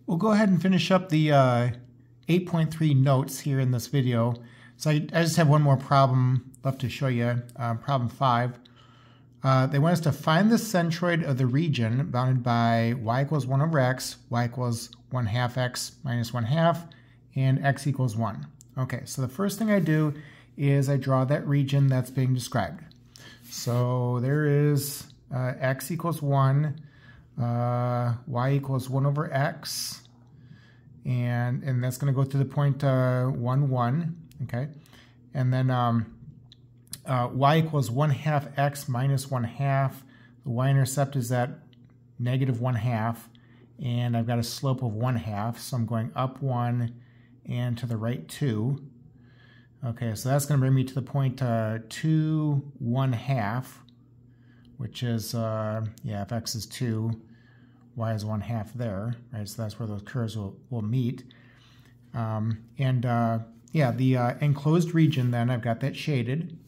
We'll go ahead and finish up the 8.3 notes here in this video. So I just have one more problem left to show you, problem 5. They want us to find the centroid of the region bounded by y equals 1 over x, y equals 1/2 x minus 1/2, and x equals 1. Okay, so the first thing I do is I draw that region that's being described. So there is x equals 1, y equals 1 over x, and that's going to go to the point 1, 1, okay? And then y equals 1/2 x minus 1/2. The y-intercept is at negative 1/2, and I've got a slope of 1/2, so I'm going up 1 and to the right 2. Okay, so that's going to bring me to the point 2, 1/2, which is, if x is 2, y is 1/2 there, right? So that's where those curves will meet. The enclosed region, then, I've got that shaded.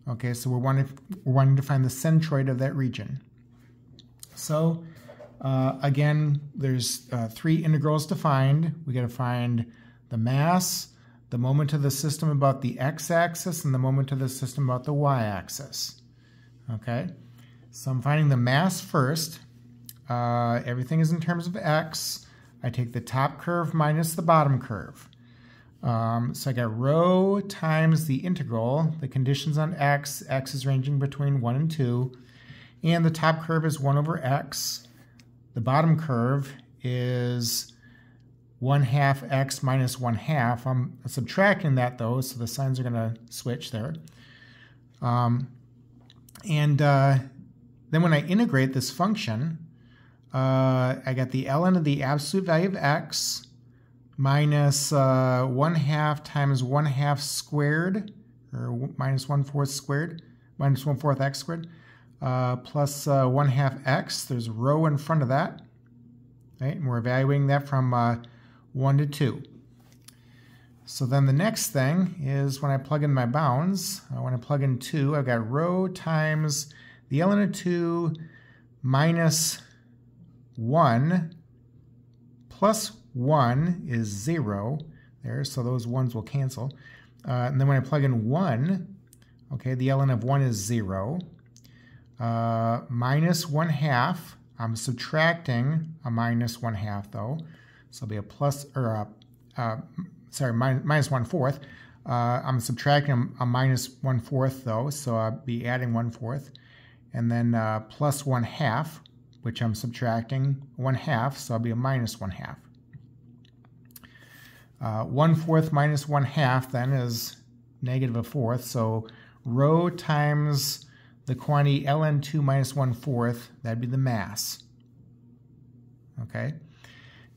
Okay, so we're wanting to find the centroid of that region. So, again, there's 3 integrals to find. We got to find the mass, the moment of the system about the x-axis, and the moment of the system about the y-axis. Okay, so I'm finding the mass first. Everything is in terms of x. I take the top curve minus the bottom curve. So I got rho times the integral, the conditions on x is ranging between 1 and 2, and the top curve is 1 over x. The bottom curve is 1/2 x minus 1/2. I'm subtracting that though, so the signs are going to switch there. Then when I integrate this function, I got the ln of the absolute value of x minus 1/2 times 1/2 squared, or minus 1/4 squared, minus 1/4 x squared, plus 1/2 x. There's a rho in front of that, right? And we're evaluating that from 1 to 2. So then the next thing is when I plug in my bounds, when I plug in 2, I've got rho times the ln of 2 minus 1 plus 1 is 0 there, so those 1s will cancel. And then when I plug in 1, okay, the ln of 1 is 0. Minus 1/2, I'm subtracting a minus 1/2 though, so it'll be a plus, or minus 1/4. I'm subtracting a minus 1/4 though, so I'll be adding 1/4. And then plus 1/2, which I'm subtracting 1/2, so I'll be a minus 1/2. 1/4 minus 1/2 then is negative 1/4, so rho times the quantity ln2 minus 1/4, that'd be the mass. Okay,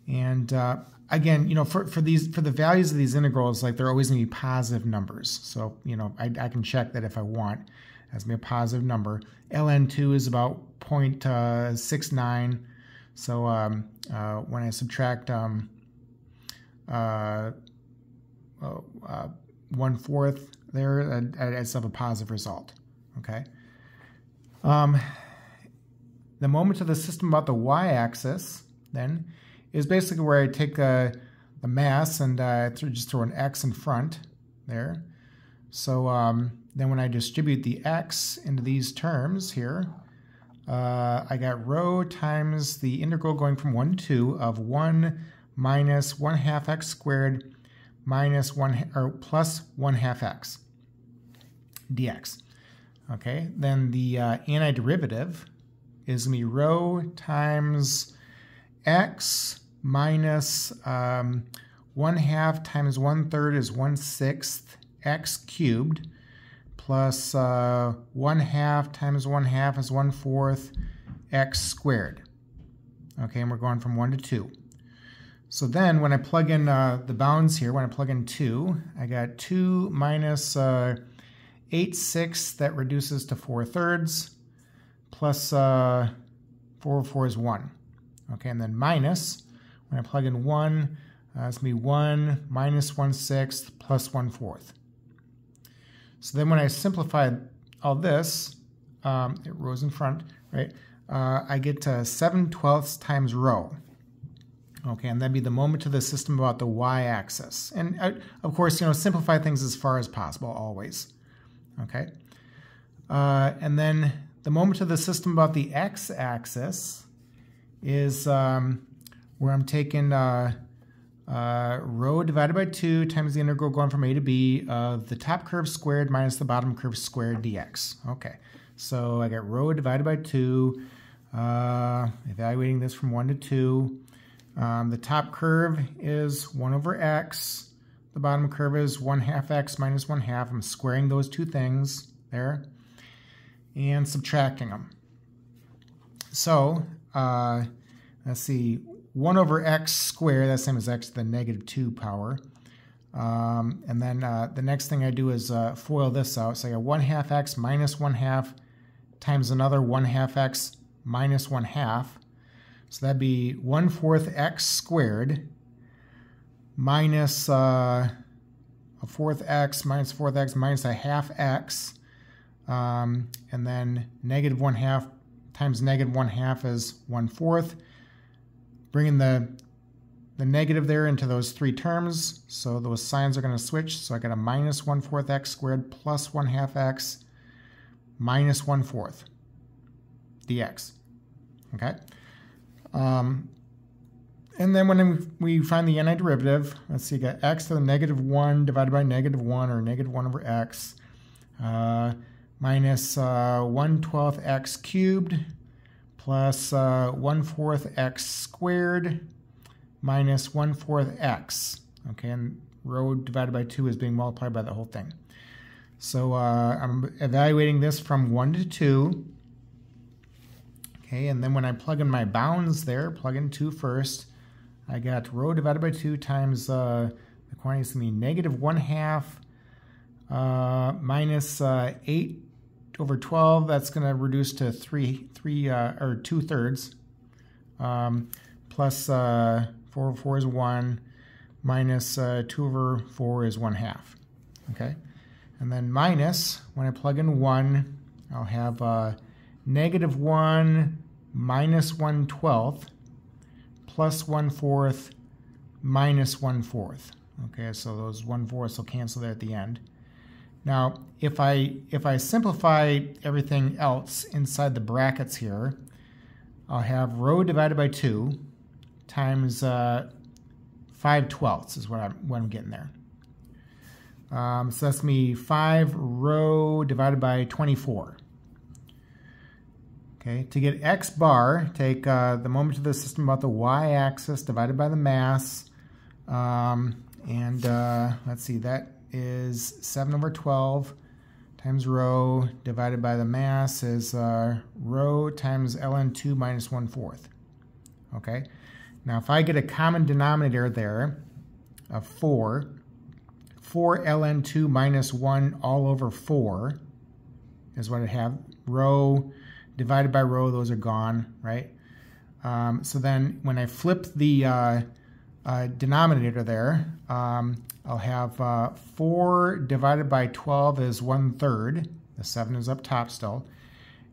and again, for the values of these integrals, like, they're always going to be positive numbers. So I can check that if I want. That's going to be a positive number. ln2 is about 0.69. So when I subtract 1/4 there, I still have a positive result. Okay. The moment of the system about the y-axis then is basically where I take the mass and just throw an x in front there. So then when I distribute the x into these terms here, I got rho times the integral going from 1 to 2 of 1 minus 1/2 x squared minus 1 or plus 1/2 x dx. Okay, then the antiderivative is going to be rho times x minus 1/2 times 1/3 is 1/6 x cubed, plus 1/2 times 1/2 is 1/4 x squared. Okay, and we're going from 1 to 2. So then when I plug in the bounds here, when I plug in 2, I got 2 minus 8/6, that reduces to 4/3, plus 4/4 is 1. Okay, and then minus, when I plug in 1, it's going to be 1 minus 1/6 plus 1/4. So then when I simplify all this, it rows in front, right? I get 7/12 times rho. Okay, and that'd be the moment of the system about the y-axis. And of course, simplify things as far as possible, always. Okay. And then the moment of the system about the x-axis is where I'm taking rho divided by 2 times the integral going from a to b of the top curve squared minus the bottom curve squared dx. Okay, so I got rho divided by 2, evaluating this from 1 to 2. The top curve is 1 over x. The bottom curve is 1/2 x minus 1/2. I'm squaring those two things there and subtracting them. So, let's see, 1 over x squared, that's the same as x to the negative 2 power. And then the next thing I do is FOIL this out. So I got 1/2 x minus 1/2 times another 1/2 x minus 1/2. So that'd be 1/4 x squared minus a 4th x minus 4th x minus a 1/2 x. And then negative 1/2 times negative 1/2 is 1/4. Bringing the negative there into those three terms, so those signs are going to switch. So I got a minus 1/4 x squared plus 1/2 x minus 1/4 dx. Okay. And then when we find the antiderivative, let's see, you got x to the negative 1 divided by negative 1, or negative 1 over x, minus 1/12 x cubed plus 1/4 x squared minus 1/4 x. Okay, and rho divided by 2 is being multiplied by the whole thing. So I'm evaluating this from 1 to 2. Okay, and then when I plug in my bounds there, plug in 2 first, I got rho divided by 2 times the quantity is going to be negative 1/2 minus 8 over 12. That's going to reduce to 2/3. Plus 4 over 4 is 1, minus 2 over 4 is 1/2. Okay, and then minus, when I plug in 1, I'll have negative 1 minus 1/12 plus 1/4 minus 1/4. Okay, so those 1/4 will cancel there at the end. Now, if I simplify everything else inside the brackets here, I'll have rho divided by 2 times 5/12 is what I'm getting there. So that's me 5 rho divided by 24. Okay, to get x bar, take the moment of the system about the y-axis divided by the mass, and let's see, that is 7 over 12 times rho divided by the mass is rho times ln 2 minus 1/4. Okay, now if I get a common denominator there of 4 ln 2 minus 1 all over 4 is what I have. Rho divided by rho, those are gone, right? So then when I flip the denominator there, I'll have 4 divided by 12 is 1/3. The 7 is up top still.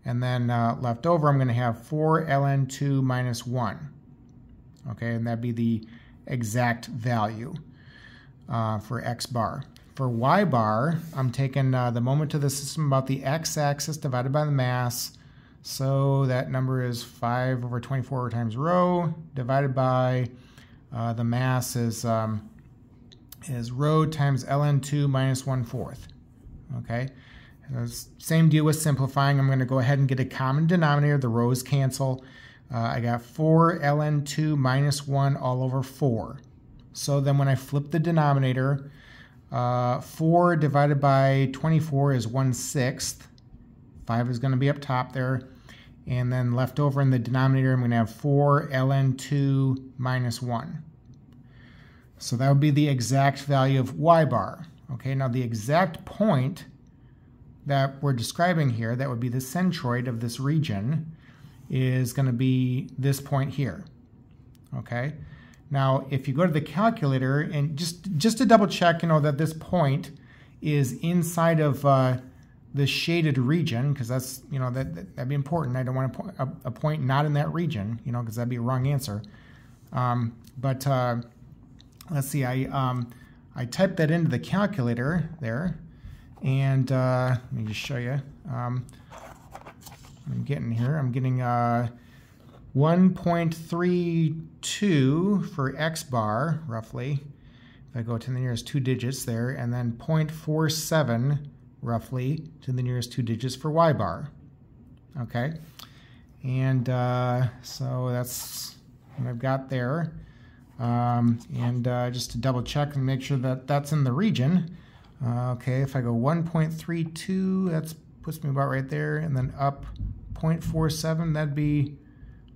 And then left over, I'm going to have 4 ln 2 minus 1. Okay, and that'd be the exact value for x bar. For y bar, I'm taking the moment of the system about the x-axis divided by the mass. So that number is 5 over 24 times rho divided by the mass is rho times ln 2 minus 1/4. Okay, same deal with simplifying. I'm going to go ahead and get a common denominator. The rows cancel. I got 4 ln 2 minus 1 all over 4. So then when I flip the denominator, 4 divided by 24 is 1/6. 5 is going to be up top there. And then left over in the denominator, I'm going to have 4 ln 2 minus 1. So that would be the exact value of y bar. Okay, now the exact point that we're describing here, that would be the centroid of this region, is going to be this point here. Okay, now if you go to the calculator and just to double check, that this point is inside of the shaded region, because that's, that'd be important. I don't want a point not in that region, because that'd be a wrong answer. But let's see, I typed that into the calculator there, and let me just show you. I'm getting 1.32 for x bar, roughly. If I go to the nearest 2 digits there, and then 0.47, roughly, to the nearest 2 digits for y bar. Okay, and so that's what I've got there. Just to double check and make sure that that's in the region. Okay, if I go 1.32, that puts me about right there, and then up 0.47, that'd be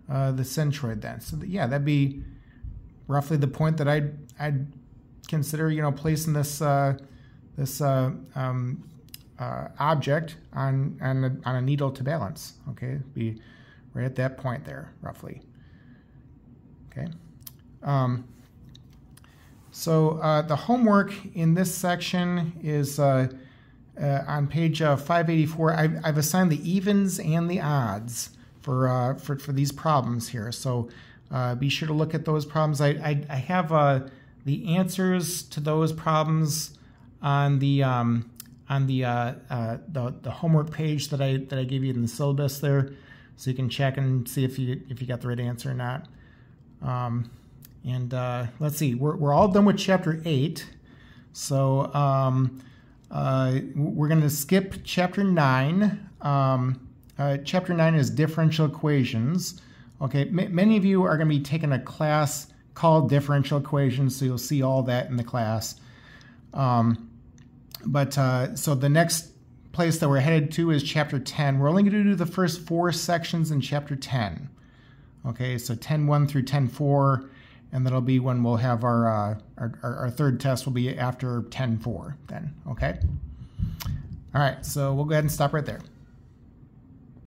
the centroid then. So yeah, that'd be roughly the point that I'd consider, you know, placing this object on a needle to balance. Okay, be right at that point there, roughly. Okay. The homework in this section is on page 584. I've assigned the evens and the odds for these problems here. So be sure to look at those problems. I have the answers to those problems on the homework page that I gave you in the syllabus there, so you can check and see if you got the right answer or not. Let's see, we're all done with chapter 8, so we're going to skip chapter 9. Chapter 9 is differential equations. Okay, many of you are going to be taking a class called differential equations, so you'll see all that in the class. So the next place that we're headed to is chapter 10. We're only going to do the first 4 sections in chapter 10. Okay, so 10.1 through 10.4, and that'll be when we'll have our third test will be after 10.4 then, okay? All right, so we'll go ahead and stop right there.